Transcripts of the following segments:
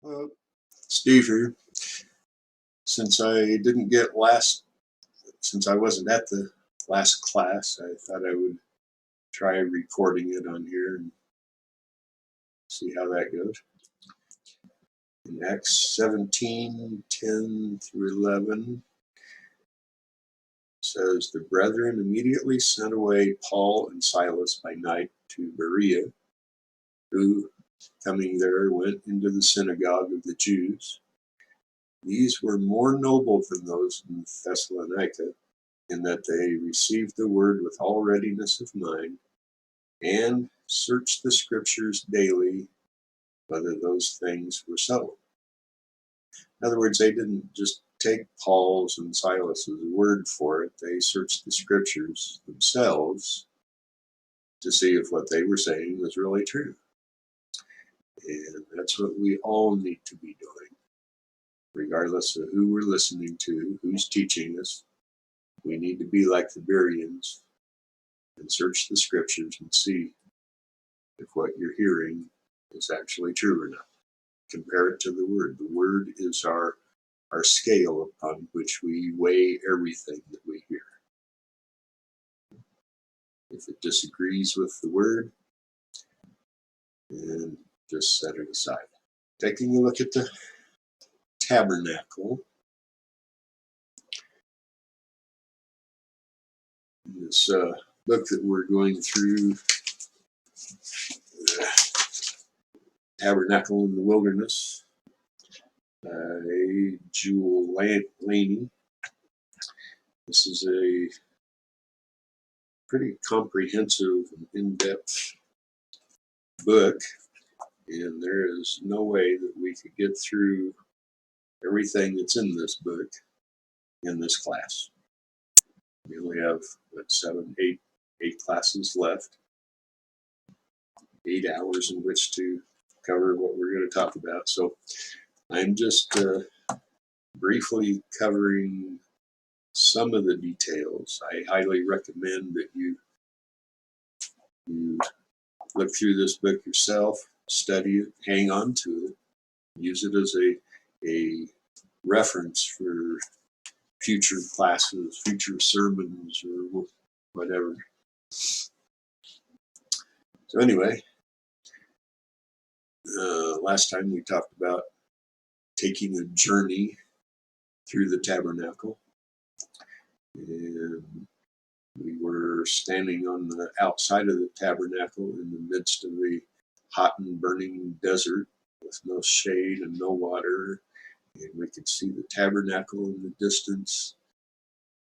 Uh, Steve here. Since I didn't get since I wasn't at the last class, I thought I would try recording it on here and see how that goes. In Acts 17:10 through 11 says, "The brethren immediately sent away Paul and Silas by night to Berea, who, coming there, went into the synagogue of the Jews. These were more noble than those in Thessalonica, in that they received the word with all readiness of mind, and searched the scriptures daily whether those things were so." In other words, they didn't just take Paul's and Silas's word for it, they searched the scriptures themselves to see if what they were saying was really true. And that's what we all need to be doing, regardless of who we're listening to, who's teaching us. We need to be like the Bereans and search the scriptures and see if what you're hearing is actually true or not. Compare it to the word. The word is our scale upon which we weigh everything that we hear. If it disagrees with the word, then just set it aside. Taking a look at the tabernacle, this book that we're going through, Tabernacle in the Wilderness, Jewel Laney. This is a pretty comprehensive and in-depth book, and there is no way that we could get through everything that's in this book in this class. We only have eight classes left, 8 hours in which to cover what we're going to talk about. So I'm just briefly covering some of the details. I highly recommend that you look through this book yourself, study it, hang on to it, use it as a reference for future classes, future sermons, or whatever. So anyway, last time we talked about taking a journey through the tabernacle, and we were standing on the outside of the tabernacle in the midst of a hot and burning desert with no shade and no water, and we could see the tabernacle in the distance,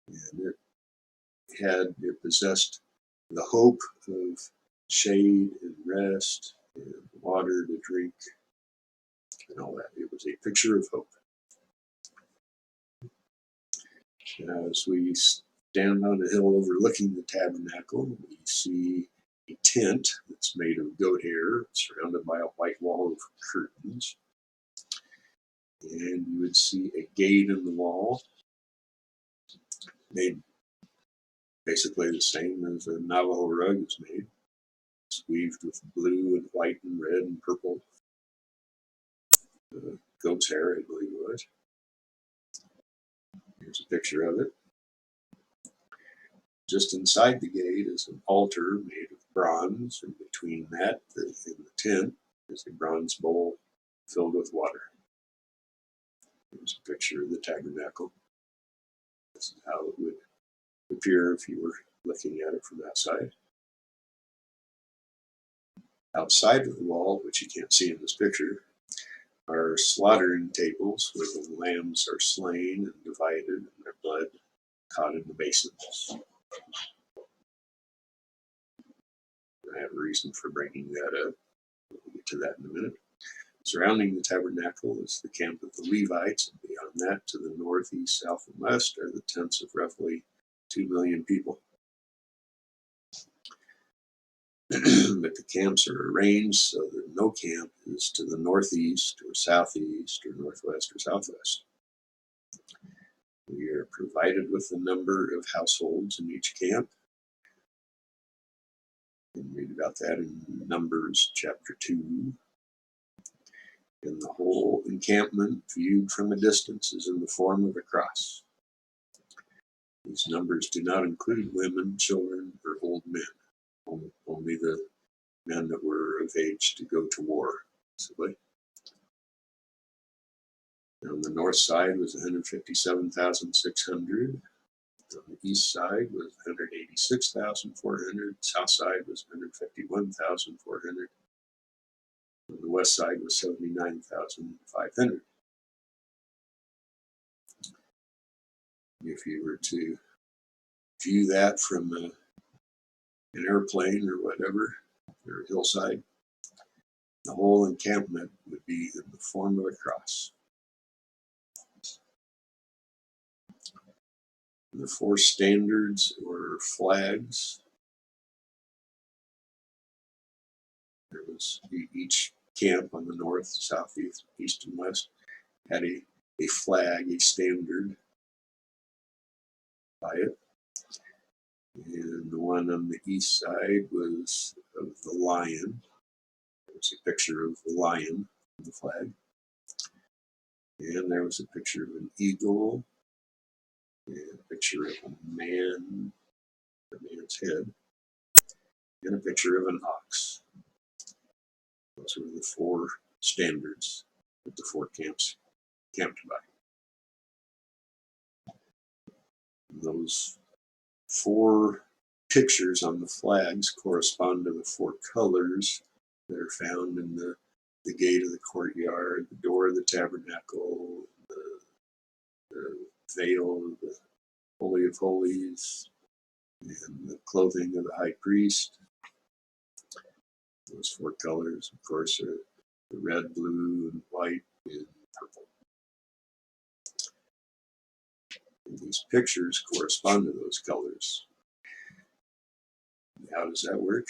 and it possessed the hope of shade and rest and water to drink and all that. It was a picture of hope. As we stand on a hill overlooking the tabernacle, we see a tent that's made of goat hair, surrounded by a white wall of curtains. And you would see a gate in the wall, made basically the same as a Navajo rug is made. It's weaved with blue and white and red and purple. Goat's hair, I believe it was. Here's a picture of it. Just inside the gate is an altar made of bronze, and between that and the tent is a bronze bowl filled with water. Here's a picture of the tabernacle. This is how it would appear if you were looking at it from that side. Outside of the wall, which you can't see in this picture, are slaughtering tables where the lambs are slain and divided and their blood caught in the basins. I have a reason for bringing that up. We'll get to that in a minute. Surrounding the tabernacle is the camp of the Levites, and beyond that, to the north, east, south, and west, are the tents of roughly 2 million people. But the camps are arranged so that no camp is to the northeast or southeast or northwest or southwest. We are provided with the number of households in each camp. You can read about that in Numbers chapter 2. And the whole encampment, viewed from a distance, is in the form of a cross. These numbers do not include women, children, or old men, only the men that were of age to go to war. Basically. On the north side was 157,600. On the east side was 186,400. South side was 151,400. On the west side was 79,500. If you were to view that from an airplane or whatever, or a hillside, the whole encampment would be in the form of a cross. And the four standards or flags, there was each camp on the north, south, east, and west had a flag, a standard by it. And the one on the east side was of the lion. There was a picture of the lion on the flag. And there was a picture of an eagle, and a picture of a man, the man's head, and a picture of an ox. Those were the four standards that the four camps camped by. And those four pictures on the flags correspond to the four colors that are found in the gate of the courtyard, the door of the tabernacle, the veil of the Holy of Holies, and the clothing of the high priest. Those four colors, of course, are the red, blue, and white, and purple. And these pictures correspond to those colors. How does that work?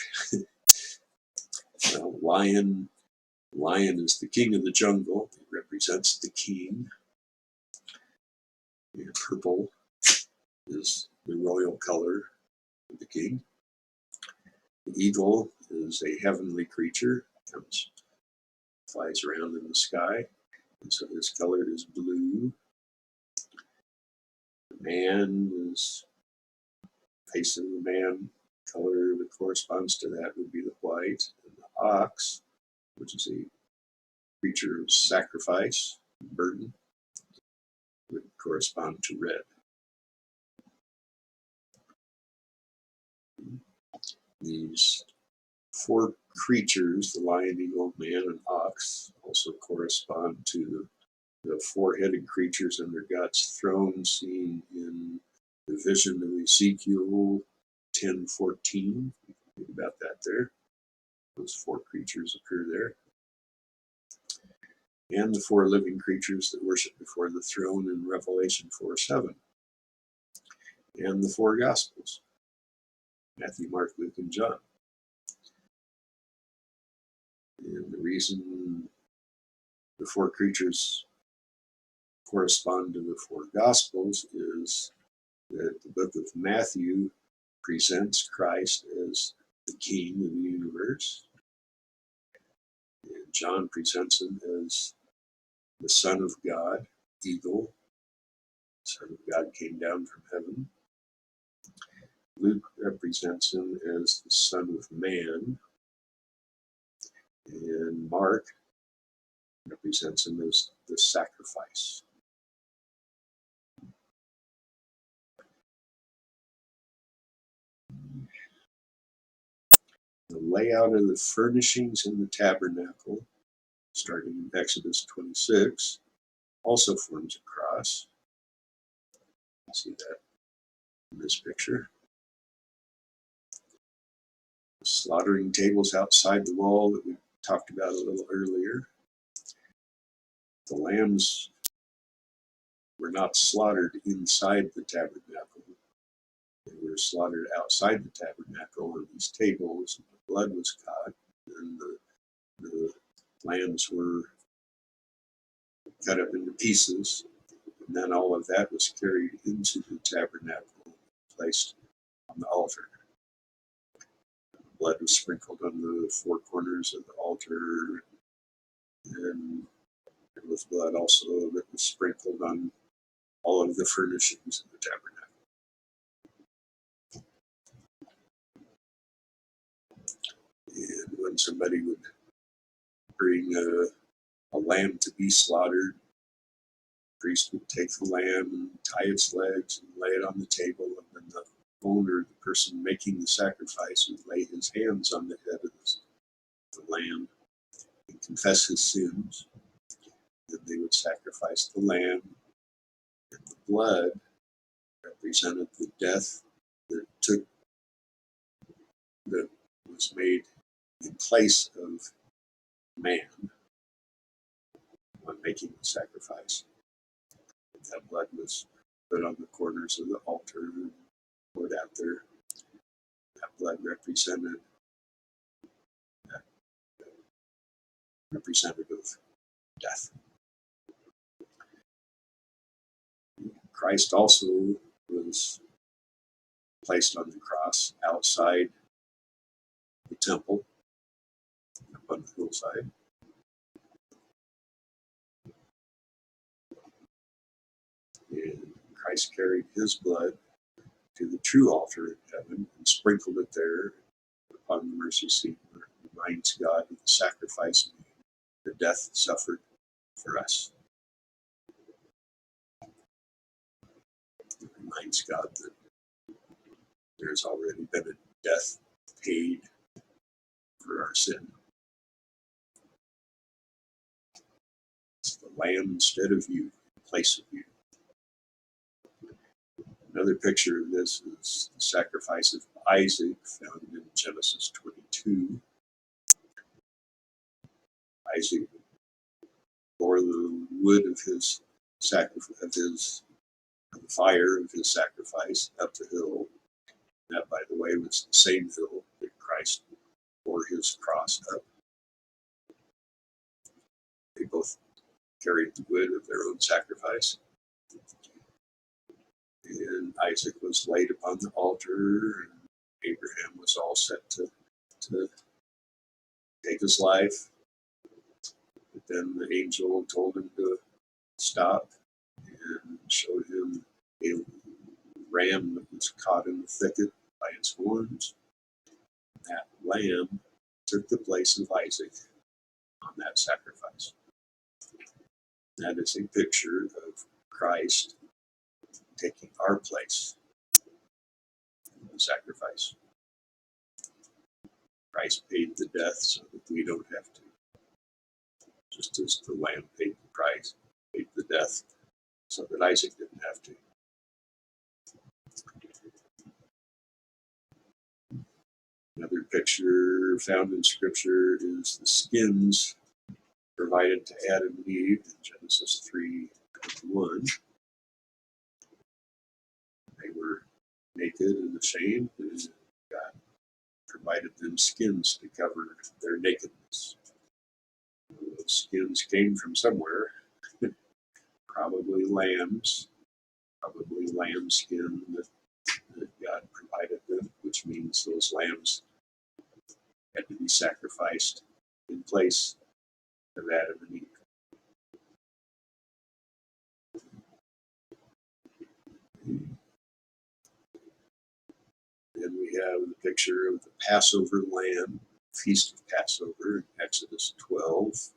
Well, lion is the king of the jungle. It represents the king. And purple is the royal color of the king. The eagle is a heavenly creature, flies around in the sky, and so his color is blue. The man is, face of the man, color that corresponds to that would be the white. And the ox, which is a creature of sacrifice, burden, would correspond to red. These four creatures, the lion, eagle, man, and ox, also correspond to the four-headed creatures under God's throne seen in the vision of Ezekiel 10:14. You can read about that there. Those four creatures appear there. And the four living creatures that worship before the throne in Revelation 4:7. And the four Gospels, Matthew, Mark, Luke, and John. And the reason the four creatures correspond to the four Gospels is that the book of Matthew presents Christ as the King of the universe, and John presents him as the Son of God, eagle, the Son of God came down from heaven. Luke represents him as the Son of Man, and Mark represents him as the sacrifice. The layout of the furnishings in the tabernacle, starting in Exodus 26, also forms a cross. You see that in this picture. The slaughtering tables outside the wall that we talked about a little earlier. The lambs were not slaughtered inside the tabernacle. They were slaughtered outside the tabernacle on these tables, and the blood was caught, and the lambs were cut up into pieces, and then all of that was carried into the tabernacle, placed on the altar. Blood was sprinkled on the four corners of the altar, and There was blood also that was sprinkled on all of the furnishings of the tabernacle. And when somebody would bring a lamb to be slaughtered, the priest would take the lamb and tie its legs and lay it on the table, and then the owner, the person making the sacrifice, would lay his hands on the head of the lamb and confess his sins. Then they would sacrifice the lamb, and the blood represented the death that was made in place of man when making the sacrifice. That blood was put on the corners of the altar and poured out there. That blood represented that representative death. Christ also was placed on the cross outside the temple up on the hillside. And Christ carried his blood to the true altar in heaven and sprinkled it there upon the mercy seat, where it reminds God of the sacrifice made, the death suffered for us. It reminds God that there's already been a death paid for our sin. It's the lamb instead of you, in place of you. Another picture of this is the sacrifice of Isaac, found in Genesis 22. Isaac bore the wood of his sacrifice, of the fire of his sacrifice up the hill. That, by the way, was the same hill that Christ bore his cross up. They both carried the wood of their own sacrifice. And Isaac was laid upon the altar, and Abraham was all set to take his life. But then the angel told him to stop and showed him a ram that was caught in the thicket by its horns. That lamb took the place of Isaac on that sacrifice. That is a picture of Christ taking our place in the sacrifice. Christ paid the death so that we don't have to. Just as the lamb paid the price, paid the death so that Isaac didn't have to. Another picture found in Scripture is the skins provided to Adam and Eve in Genesis 3:1. They were naked and ashamed, and God provided them skins to cover their nakedness. Those skins came from somewhere, probably lamb skin that God provided them, which means those lambs had to be sacrificed in place of Adam and Eve. Then we have the picture of the Passover lamb, Feast of Passover in Exodus 12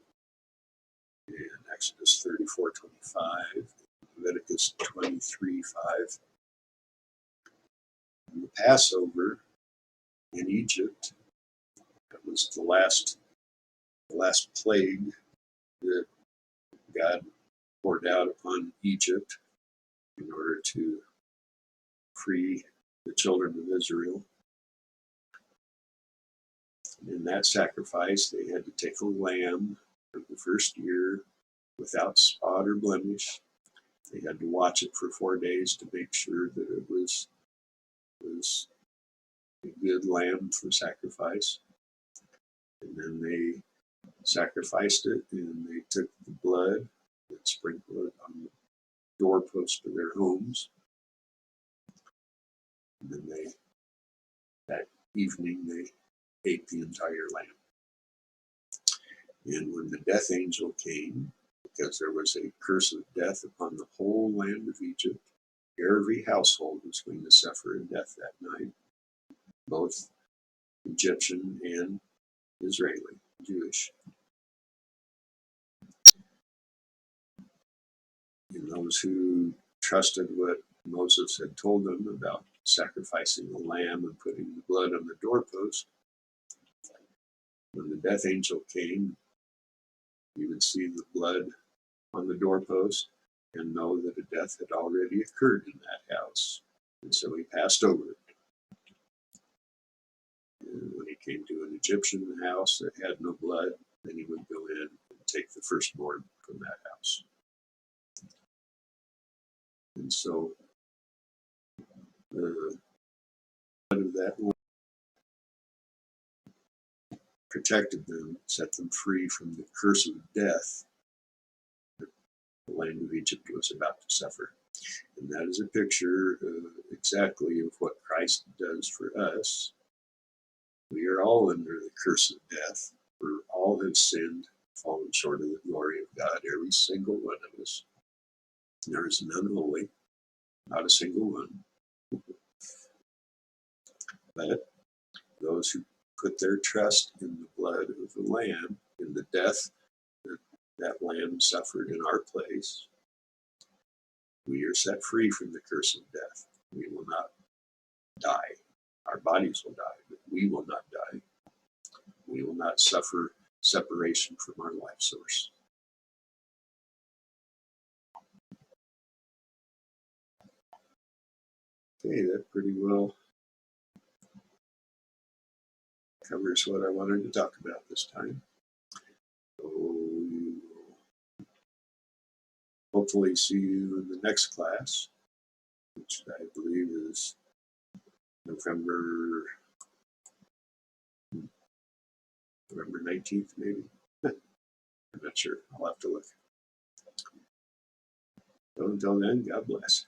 and Exodus 34:25, Leviticus 23:5. And the Passover in Egypt, that was the last plague that God poured out upon Egypt in order to free the children of Israel. And in that sacrifice, they had to take a lamb of the first year without spot or blemish. They had to watch it for 4 days to make sure that it was a good lamb for sacrifice. And then they sacrificed it, and they took the blood and sprinkled it on the doorpost of their homes. And then that evening, they ate the entire lamb. And when the death angel came, because there was a curse of death upon the whole land of Egypt. Every household was going to suffer in death that night, both Egyptian and Israeli, Jewish. And those who trusted what Moses had told them about sacrificing a lamb and putting the blood on the doorpost, when the death angel came, you would see the blood on the doorpost and know that a death had already occurred in that house. And so he passed over it. And when he came to an Egyptian house that had no blood, then he would go in and take the firstborn from that house. And so the blood of that lamb protected them, set them free from the curse of death that the land of Egypt was about to suffer. And that is a picture exactly of what Christ does for us. We are all under the curse of death, for all have sinned, fallen short of the glory of God, every single one of us. There is none holy, not a single one. But those who put their trust in the blood of the Lamb, in the death that that Lamb suffered in our place, we are set free from the curse of death. We will not die. Our bodies will die, but we will not die. We will not suffer separation from our life source. Okay, that pretty well covers what I wanted to talk about this time. So we will hopefully see you in the next class, which I believe is November 19th, maybe. I'm not sure. I'll have to look. So until then, God bless.